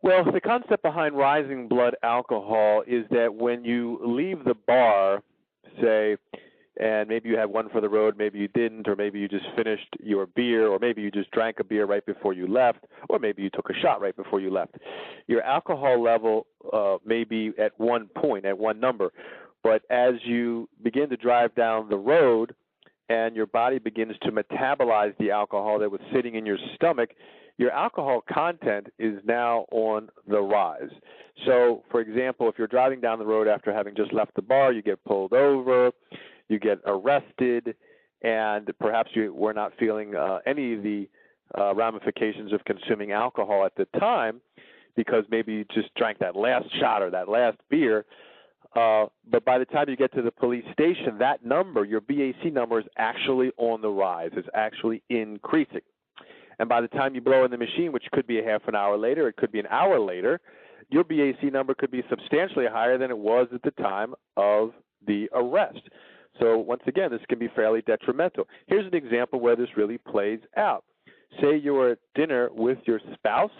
Well, the concept behind rising blood alcohol is that when you leave the bar, say, and maybe you had one for the road, maybe you didn't, or maybe you just finished your beer, or maybe you just drank a beer right before you left, or maybe you took a shot right before you left. Your alcohol level may be at one point, at one number, but as you begin to drive down the road and your body begins to metabolize the alcohol that was sitting in your stomach, your alcohol content is now on the rise. So, for example, if you're driving down the road after having just left the bar, you get pulled over, you get arrested, and perhaps you were not feeling any of the ramifications of consuming alcohol at the time because maybe you just drank that last shot or that last beer. But by the time you get to the police station, that number, your BAC number, is actually on the rise. It's actually increasing. And by the time you blow in the machine, which could be a half an hour later, it could be an hour later, your BAC number could be substantially higher than it was at the time of the arrest. So once again, this can be fairly detrimental. Here's an example where this really plays out. Say you were at dinner with your spouse,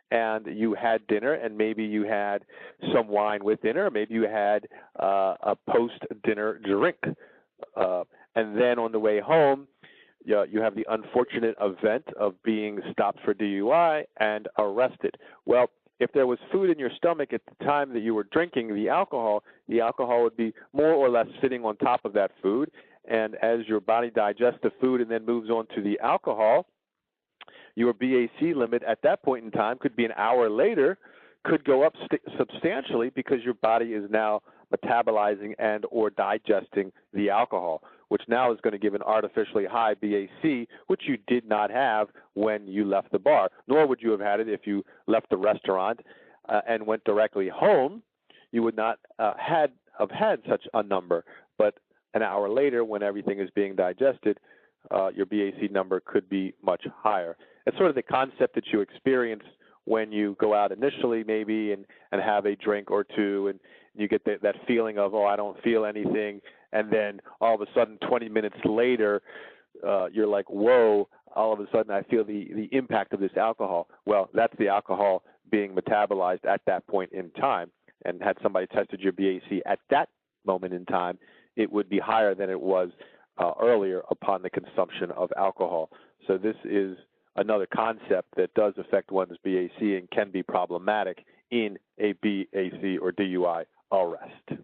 and you had dinner, and maybe you had some wine with dinner, or maybe you had a post-dinner drink. And then on the way home, you have the unfortunate event of being stopped for DUI and arrested. Well, if there was food in your stomach at the time that you were drinking the alcohol would be more or less sitting on top of that food. And as your body digests the food and then moves on to the alcohol, your BAC limit at that point in time could be an hour later, could go up substantially because your body is now metabolizing and or digesting the alcohol, which now is going to give an artificially high BAC, which you did not have when you left the bar, nor would you have had it if you left the restaurant and went directly home. You would not have had such a number, but an hour later when everything is being digested, your BAC number could be much higher. It's sort of the concept that you experience when you go out initially maybe and have a drink or two, and you get that feeling of, oh, I don't feel anything, and then all of a sudden 20 minutes later you're like, whoa, all of a sudden I feel the impact of this alcohol. Well, that's the alcohol being metabolized at that point in time, and had somebody tested your BAC at that moment in time, it would be higher than it was earlier upon the consumption of alcohol. So this is another concept that does affect one's BAC and can be problematic in a BAC or DUI arrest.